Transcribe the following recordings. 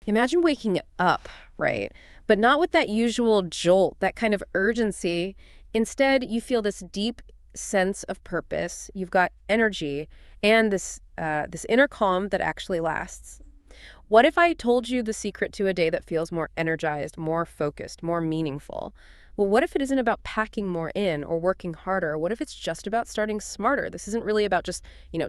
Imagine waking up, right? But not with that usual jolt, that kind of urgency. Instead, you feel this deep sense of purpose. You've got energy and this inner calm that actually lasts. What if I told you the secret to a day that feels more energized, more focused, more meaningful? Well, what if it isn't about packing more in or working harder? What if it's just about starting smarter? This isn't really about just,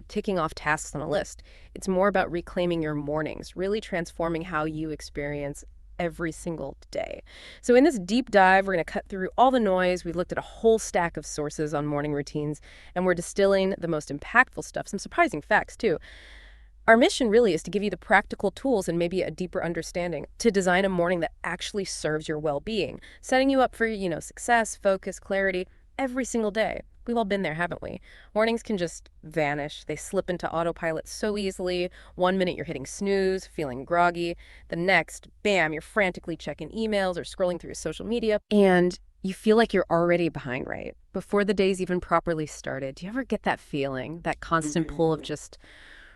ticking off tasks on a list. It's more about reclaiming your mornings, really transforming how you experience every single day. So in this deep dive, we're going to cut through all the noise. We've looked at a whole stack of sources on morning routines, and we're distilling the most impactful stuff, some surprising facts too. Our mission really is to give you the practical tools and maybe a deeper understanding to design a morning that actually serves your well-being, setting you up for, success, focus, clarity every single day. We've all been there, haven't we? Mornings can just vanish. They slip into autopilot so easily. 1 minute you're hitting snooze, feeling groggy. The next, bam, you're frantically checking emails or scrolling through social media. And you feel like you're already behind, right? Before the day's even properly started. Do you ever get that feeling, that constant pull of just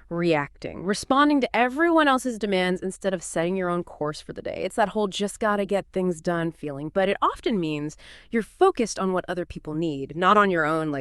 reacting, responding to everyone else's demands instead of setting your own course for the day? It's that whole just gotta get things done feeling, but it often means you're focused on what other people need, not on your own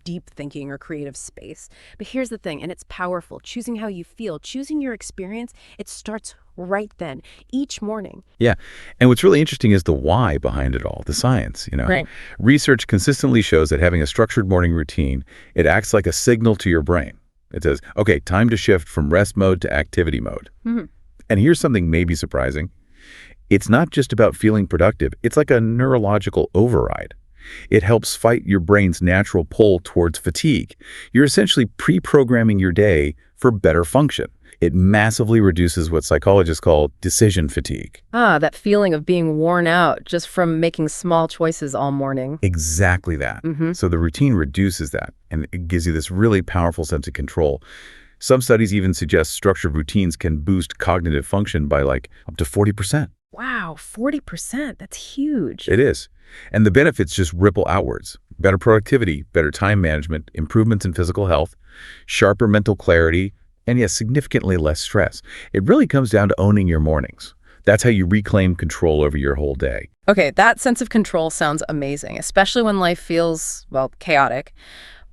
deep thinking or creative space. But here's the thing, and it's powerful, choosing how you feel, choosing your experience, it starts right then, each morning. Yeah. And what's really interesting is the why behind it all, the science, Right. Research consistently shows that having a structured morning routine, it acts like a signal to your brain. It says, okay, time to shift from rest mode to activity mode. Mm-hmm. And here's something maybe surprising. It's not just about feeling productive. It's like a neurological override. It helps fight your brain's natural pull towards fatigue. You're essentially pre-programming your day for better function. It massively reduces what psychologists call decision fatigue. That feeling of being worn out just from making small choices all morning. Exactly that. Mm-hmm. So the routine reduces that, and it gives you this really powerful sense of control. Some studies even suggest structured routines can boost cognitive function by up to 40%. Wow, 40%. That's huge. It is. And the benefits just ripple outwards. Better productivity, better time management, improvements in physical health, sharper mental clarity, and yes, significantly less stress. It really comes down to owning your mornings. That's how you reclaim control over your whole day. Okay, that sense of control sounds amazing, especially when life feels, chaotic.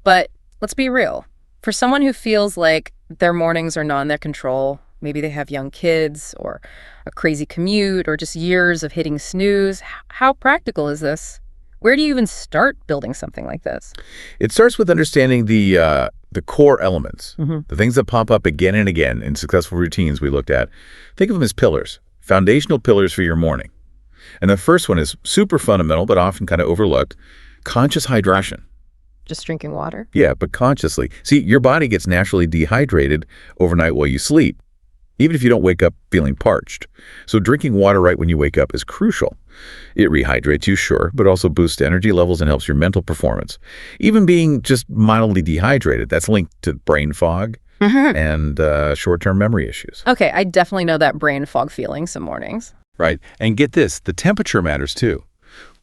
But let's be real. For someone who feels like their mornings are not in their control, maybe they have young kids or a crazy commute or just years of hitting snooze, how practical is this? Where do you even start building something like this? It starts with understanding the core elements, Mm-hmm. the things that pop up again and again in successful routines we looked at. Think of them as pillars, foundational pillars for your morning. And the first one is super fundamental, but often kind of overlooked, conscious hydration. Just drinking water? Yeah, but consciously. See, your body gets naturally dehydrated overnight while you sleep, even if you don't wake up feeling parched. So drinking water right when you wake up is crucial. It rehydrates you, sure, but also boosts energy levels and helps your mental performance. Even being just mildly dehydrated, that's linked to brain fog and short-term memory issues. Okay, I definitely know that brain fog feeling some mornings. Right. And get this, the temperature matters too.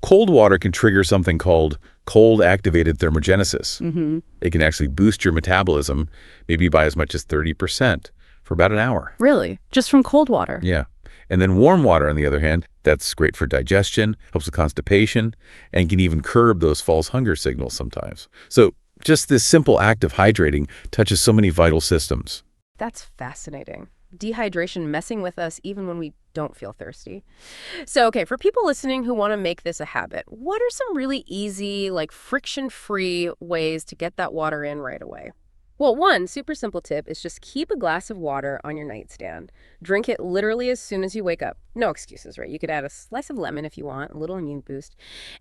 Cold water can trigger something called cold-activated thermogenesis. Mm-hmm. It can actually boost your metabolism maybe by as much as 30% for about an hour. Really? Just from cold water? Yeah. And then warm water, on the other hand, that's great for digestion, helps with constipation, and can even curb those false hunger signals sometimes. So just this simple act of hydrating touches so many vital systems. That's fascinating. Dehydration messing with us even when we don't feel thirsty. So, okay, for people listening who want to make this a habit, what are some really easy, friction-free ways to get that water in right away? Well, one super simple tip is just keep a glass of water on your nightstand. Drink it literally as soon as you wake up. No excuses, right? You could add a slice of lemon if you want, a little immune boost.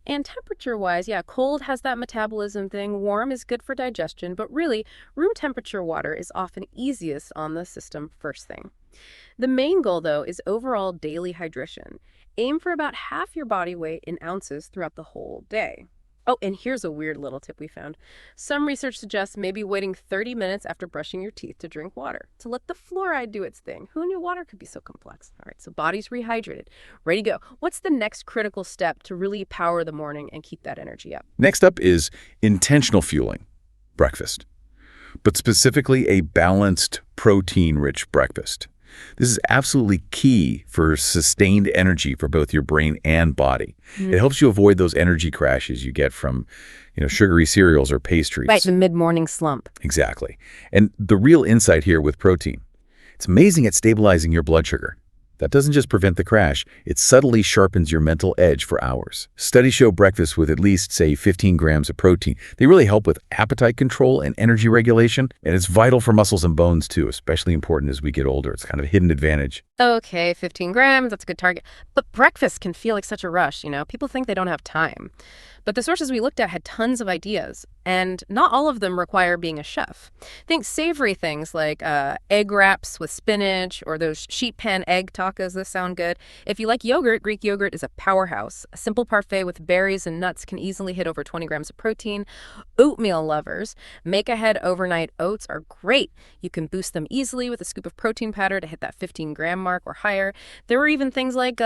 And temperature-wise, cold has that metabolism thing. Warm is good for digestion, but really, room temperature water is often easiest on the system first thing. The main goal, though, is overall daily hydration. Aim for about half your body weight in ounces throughout the whole day. Oh, and here's a weird little tip we found. Some research suggests maybe waiting 30 minutes after brushing your teeth to drink water, to let the fluoride do its thing. Who knew water could be so complex? All right, so body's rehydrated. Ready to go. What's the next critical step to really power the morning and keep that energy up? Next up is intentional fueling, breakfast, but specifically a balanced, protein-rich breakfast. This is absolutely key for sustained energy for both your brain and body. It helps you avoid those energy crashes you get from, sugary cereals or pastries. Right, the mid-morning slump. Exactly. And the real insight here with protein, it's amazing at stabilizing your blood sugar. That doesn't just prevent the crash, it subtly sharpens your mental edge for hours. Studies show breakfast with at least, say, 15 grams of protein. They really help with appetite control and energy regulation, and it's vital for muscles and bones too, especially important as we get older. It's kind of a hidden advantage. Okay, 15 grams, that's a good target. But breakfast can feel like such a rush, People think they don't have time. But the sources we looked at had tons of ideas, and not all of them require being a chef. Think savory things like egg wraps with spinach or those sheet pan egg tacos. Those sound good. If you like yogurt, Greek yogurt is a powerhouse. A simple parfait with berries and nuts can easily hit over 20 grams of protein. Oatmeal lovers, make-ahead overnight oats are great. You can boost them easily with a scoop of protein powder to hit that 15-gram mark or higher. There are even things like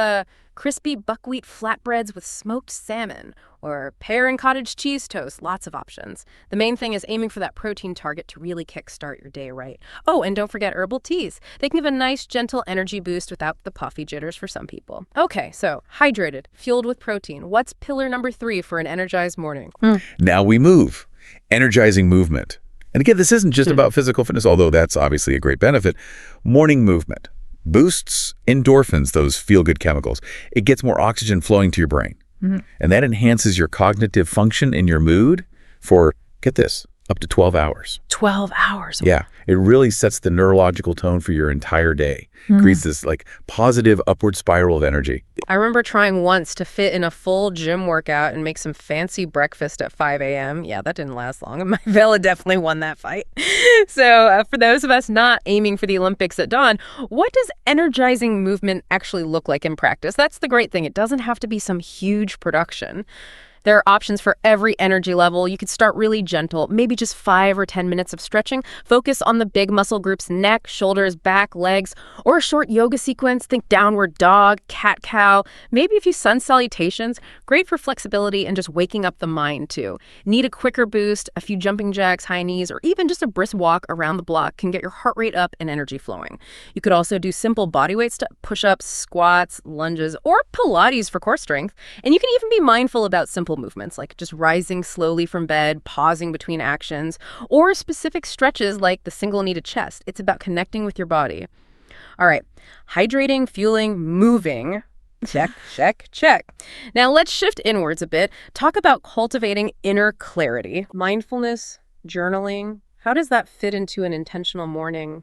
crispy buckwheat flatbreads with smoked salmon, or pear and cottage cheese toast. Lots of options. The main thing is aiming for that protein target to really kickstart your day right. Oh, and don't forget herbal teas. They can give a nice, gentle energy boost without the puffy jitters for some people. Okay, so hydrated, fueled with protein. What's pillar number 3 for an energized morning? Now we move. Energizing movement. And again, this isn't just about physical fitness, although that's obviously a great benefit. Morning movement boosts endorphins, those feel-good chemicals. It gets more oxygen flowing to your brain. And that enhances your cognitive function and your mood for, get this, up to 12 hours. 12 hours? Yeah. It really sets the neurological tone for your entire day. Creates this positive upward spiral of energy. I remember trying once to fit in a full gym workout and make some fancy breakfast at 5 a.m. Yeah, that didn't last long. My Vela definitely won that fight. So for those of us not aiming for the Olympics at dawn, what does energizing movement actually look like in practice? That's the great thing. It doesn't have to be some huge production. There are options for every energy level. You could start really gentle, maybe just 5 or 10 minutes of stretching. Focus on the big muscle groups, neck, shoulders, back, legs, or a short yoga sequence. Think downward dog, cat-cow, maybe a few sun salutations. Great for flexibility and just waking up the mind too. Need a quicker boost, a few jumping jacks, high knees, or even just a brisk walk around the block can get your heart rate up and energy flowing. You could also do simple bodyweight stuff, push-ups, squats, lunges, or Pilates for core strength. And you can even be mindful about simple movements like just rising slowly from bed, pausing between actions, or specific stretches like the single knee to chest. It's about connecting with your body. All right, hydrating, fueling, moving. Check, check, check. Now let's shift inwards a bit. Talk about cultivating inner clarity. Mindfulness, journaling. How does that fit into an intentional morning?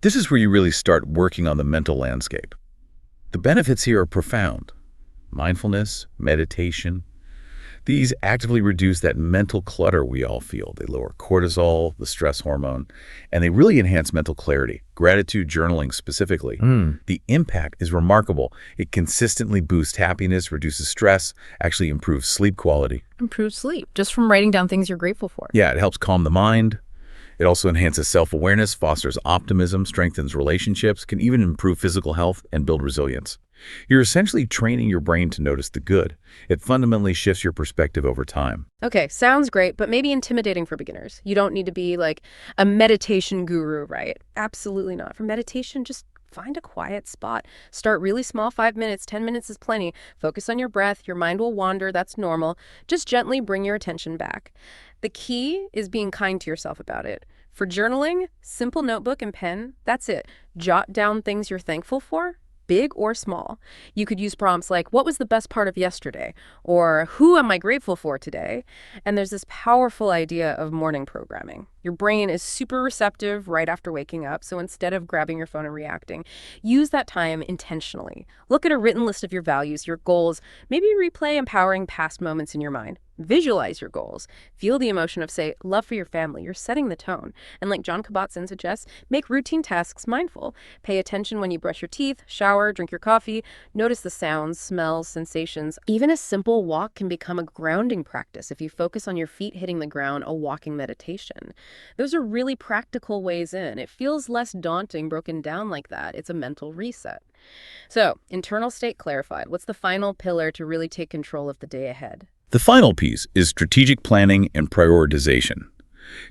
This is where you really start working on the mental landscape. The benefits here are profound. Mindfulness, meditation, these actively reduce that mental clutter we all feel. They lower cortisol, the stress hormone, and they really enhance mental clarity. Gratitude journaling specifically. The impact is remarkable. It consistently boosts happiness, reduces stress, actually improves sleep quality. Improves sleep, just from writing down things you're grateful for. Yeah, it helps calm the mind. It also enhances self-awareness, fosters optimism, strengthens relationships, can even improve physical health and build resilience. You're essentially training your brain to notice the good. It fundamentally shifts your perspective over time. Okay, sounds great, but maybe intimidating for beginners. You don't need to be like a meditation guru, right? Absolutely not. For meditation, just find a quiet spot. Start really small, 5 minutes, 10 minutes is plenty. Focus on your breath. Your mind will wander. That's normal. Just gently bring your attention back. The key is being kind to yourself about it. For journaling, simple notebook and pen, that's it. Jot down things you're thankful for, big or small. You could use prompts like, what was the best part of yesterday? Or who am I grateful for today? And there's this powerful idea of morning programming. Your brain is super receptive right after waking up, so instead of grabbing your phone and reacting, use that time intentionally. Look at a written list of your values, your goals, maybe replay empowering past moments in your mind. Visualize your goals. Feel the emotion of, say, love for your family. You're setting the tone. And like John Kabat-Zinn suggests, make routine tasks mindful. Pay attention when you brush your teeth, shower, drink your coffee. Notice the sounds, smells, sensations. Even a simple walk can become a grounding practice if you focus on your feet hitting the ground, a walking meditation. Those are really practical ways in. It feels less daunting broken down like that. It's a mental reset. So, internal state clarified. What's the final pillar to really take control of the day ahead? The final piece is strategic planning and prioritization.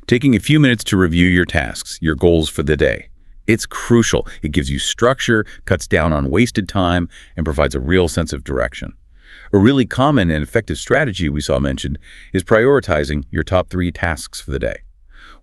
Taking a few minutes to review your tasks, your goals for the day. It's crucial. It gives you structure, cuts down on wasted time, and provides a real sense of direction. A really common and effective strategy we saw mentioned is prioritizing your top 3 tasks for the day.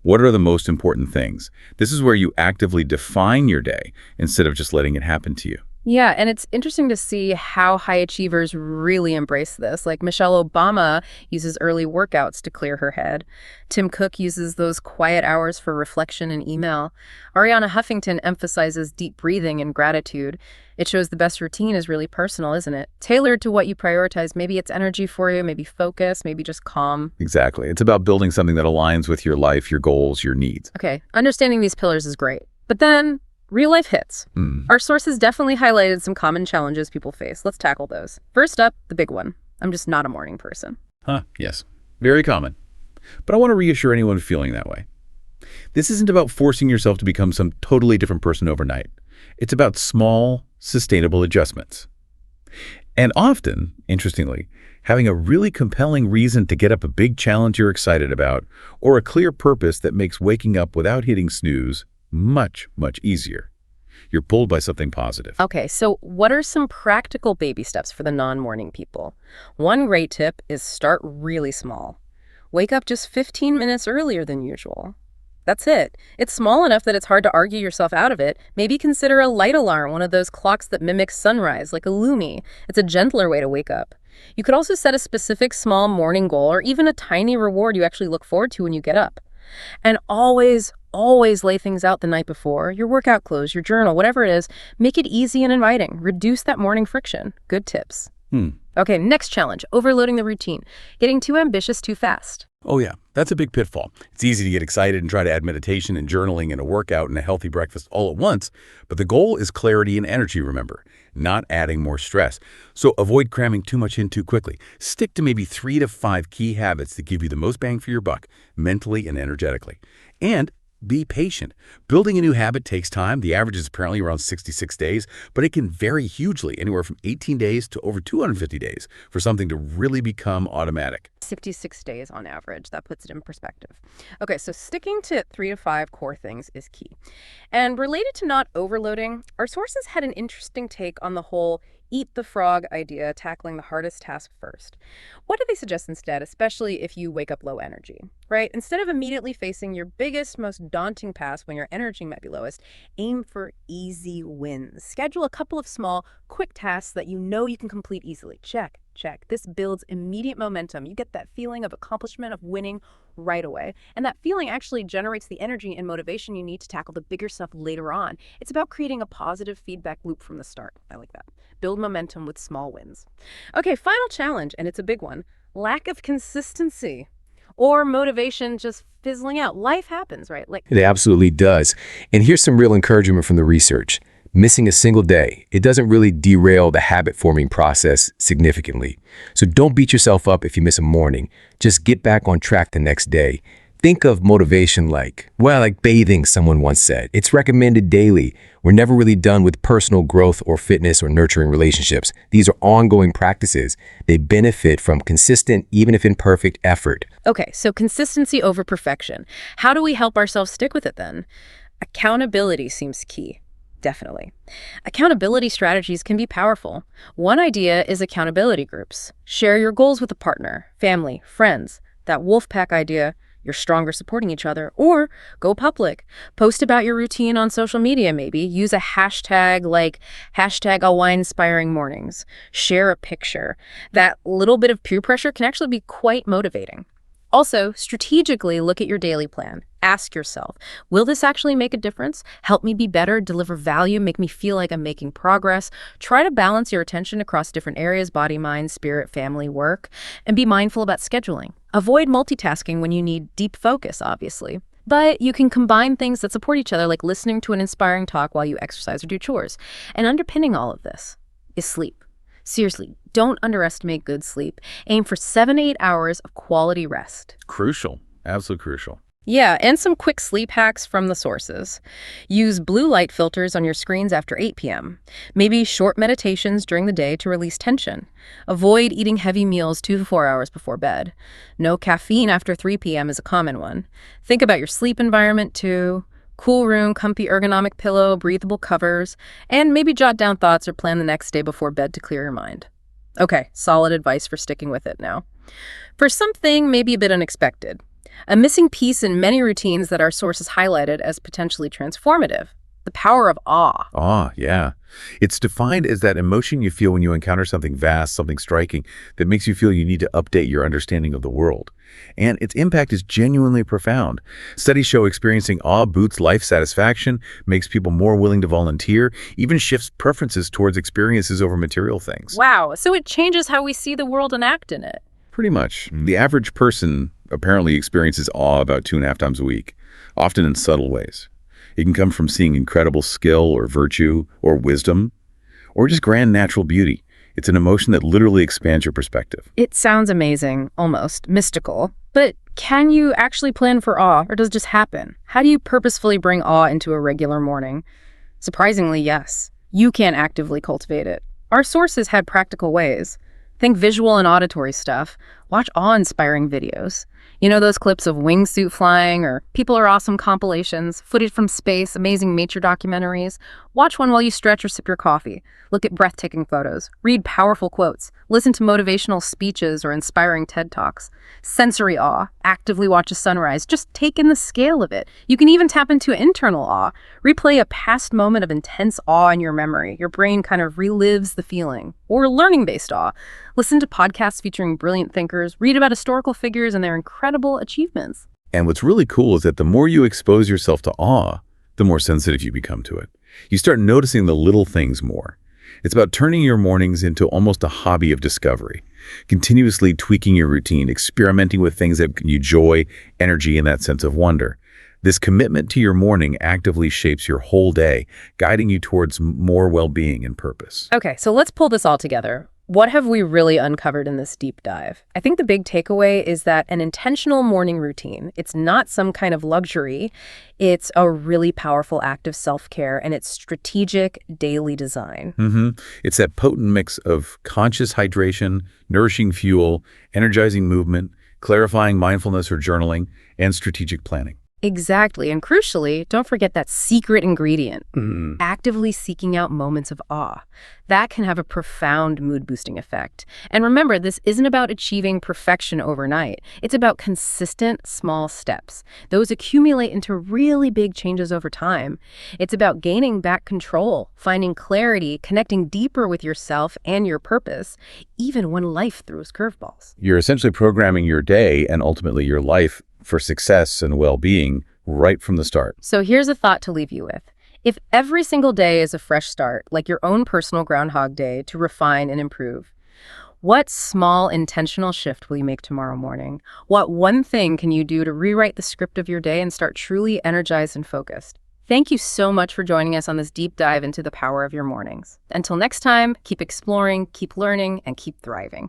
What are the most important things? This is where you actively define your day instead of just letting it happen to you. Yeah, and it's interesting to see how high achievers really embrace this. Like Michelle Obama uses early workouts to clear her head. Tim Cook uses those quiet hours for reflection and email. Ariana Huffington emphasizes deep breathing and gratitude. It shows the best routine is really personal, isn't it? Tailored to what you prioritize. Maybe it's energy for you, maybe focus, maybe just calm. Exactly. It's about building something that aligns with your life, your goals, your needs. Okay, understanding these pillars is great. But then real life hits. Our sources definitely highlighted some common challenges people face. Let's tackle those. First up, the big one. I'm just not a morning person. Yes. Very common. But I want to reassure anyone feeling that way. This isn't about forcing yourself to become some totally different person overnight. It's about small, sustainable adjustments. And often, interestingly, having a really compelling reason to get up a big challenge you're excited about, or a clear purpose that makes waking up without hitting snooze much, much easier. You're pulled by something positive. Okay, so what are some practical baby steps for the non-morning people? One great tip is start really small. Wake up just 15 minutes earlier than usual. That's it. It's small enough that it's hard to argue yourself out of it. Maybe consider a light alarm, one of those clocks that mimics sunrise, like a Lumi. It's a gentler way to wake up. You could also set a specific small morning goal or even a tiny reward you actually look forward to when you get up. And always lay things out the night before. Your workout clothes, your journal, whatever it is, make it easy and inviting. Reduce that morning friction. Good tips. Okay, next challenge, overloading the routine. Getting too ambitious too fast. Oh yeah, that's a big pitfall. It's easy to get excited and try to add meditation and journaling and a workout and a healthy breakfast all at once, but the goal is clarity and energy, remember, not adding more stress. So avoid cramming too much in too quickly. Stick to maybe 3 to 5 key habits that give you the most bang for your buck, mentally and energetically. And be patient. Building a new habit takes time. The average is apparently around 66 days, but it can vary hugely, anywhere from 18 days to over 250 days for something to really become automatic. 66 days on average. That puts it in perspective. Okay, so sticking to 3 to 5 core things is key. And related to not overloading, our sources had an interesting take on the whole eat the frog idea, tackling the hardest task first. What do they suggest instead, especially if you wake up low energy, right? Instead of immediately facing your biggest, most daunting task when your energy might be lowest, aim for easy wins. Schedule a couple of small, quick tasks that you know you can complete easily. Check. This builds immediate momentum. You get that feeling of accomplishment, of winning right away. And that feeling actually generates the energy and motivation you need to tackle the bigger stuff later on. It's about creating a positive feedback loop from the start. I like that. Build momentum with small wins. Okay, final challenge, and it's a big one. Lack of consistency or motivation just fizzling out. Life happens, right? It absolutely does. And here's some real encouragement from the research. Missing a single day, it doesn't really derail the habit-forming process significantly. So don't beat yourself up if you miss a morning. Just get back on track the next day. Think of motivation like bathing, someone once said. It's recommended daily. We're never really done with personal growth or fitness or nurturing relationships. These are ongoing practices. They benefit from consistent, even if imperfect, effort. Okay, so consistency over perfection. How do we help ourselves stick with it then? Accountability seems key. Definitely. Accountability strategies can be powerful. One idea is accountability groups. Share your goals with a partner, family, friends. That wolf pack idea, you're stronger supporting each other. Or go public. Post about your routine on social media maybe. Use a hashtag like #AWhyInspiringMornings. Share a picture. That little bit of peer pressure can actually be quite motivating. Also, strategically look at your daily plan. Ask yourself, will this actually make a difference? Help me be better, deliver value, make me feel like I'm making progress? Try to balance your attention across different areas, body, mind, spirit, family, work, and be mindful about scheduling. Avoid multitasking when you need deep focus, obviously. But you can combine things that support each other, like listening to an inspiring talk while you exercise or do chores. And underpinning all of this is sleep. Seriously, don't underestimate good sleep. Aim for 7 to 8 hours of quality rest. Crucial. Absolutely crucial. Yeah, and some quick sleep hacks from the sources. Use blue light filters on your screens after 8 p.m. Maybe short meditations during the day to release tension. Avoid eating heavy meals 2 to 4 hours before bed. No caffeine after 3 p.m. is a common one. Think about your sleep environment too. Cool room, comfy ergonomic pillow, breathable covers, and maybe jot down thoughts or plan the next day before bed to clear your mind. Okay, solid advice for sticking with it now. For something maybe a bit unexpected, a missing piece in many routines that our sources highlighted as potentially transformative: the power of awe. Ah, yeah. It's defined as that emotion you feel when you encounter something vast, something striking, that makes you feel you need to update your understanding of the world. And its impact is genuinely profound. Studies show experiencing awe boosts life satisfaction, makes people more willing to volunteer, even shifts preferences towards experiences over material things. Wow, so it changes how we see the world and act in it. Pretty much. The average person apparently experiences awe about 2.5 times a week, often in subtle ways. It can come from seeing incredible skill or virtue or wisdom or just grand natural beauty. It's an emotion that literally expands your perspective. It sounds amazing, almost mystical. But can you actually plan for awe, or does it just happen? How do you purposefully bring awe into a regular morning? Surprisingly, yes. You can actively cultivate it. Our sources had practical ways. Think visual and auditory stuff. Watch awe-inspiring videos. You know those clips of wingsuit flying or People Are Awesome compilations, footage from space, amazing nature documentaries? Watch one while you stretch or sip your coffee. Look at breathtaking photos. Read powerful quotes. Listen to motivational speeches or inspiring TED Talks. Sensory awe. Actively watch a sunrise. Just take in the scale of it. You can even tap into internal awe. Replay a past moment of intense awe in your memory. Your brain kind of relives the feeling. Or learning-based awe. Listen to podcasts featuring brilliant thinkers. Read about historical figures and their incredible achievements. And what's really cool is that the more you expose yourself to awe, the more sensitive you become to it. You start noticing the little things more. It's about turning your mornings into almost a hobby of discovery, continuously tweaking your routine, experimenting with things that give you joy, energy, and that sense of wonder. This commitment to your morning actively shapes your whole day, guiding you towards more well-being and purpose. Okay, so let's pull this all together. What have we really uncovered in this deep dive? I think the big takeaway is that an intentional morning routine, it's not some kind of luxury. It's a really powerful act of self-care, and it's strategic daily design. It's that potent mix of conscious hydration, nourishing fuel, energizing movement, clarifying mindfulness or journaling, and strategic planning. Exactly. And crucially, don't forget that secret ingredient, actively seeking out moments of awe. That can have a profound mood-boosting effect. And remember, this isn't about achieving perfection overnight. It's about consistent, small steps. Those accumulate into really big changes over time. It's about gaining back control, finding clarity, connecting deeper with yourself and your purpose, even when life throws curveballs. You're essentially programming your day and ultimately your life for success and well-being right from the start. So here's a thought to leave you with. If every single day is a fresh start, like your own personal Groundhog Day to refine and improve, what small intentional shift will you make tomorrow morning? What one thing can you do to rewrite the script of your day and start truly energized and focused? Thank you so much for joining us on this deep dive into the power of your mornings. Until next time, keep exploring, keep learning, and keep thriving.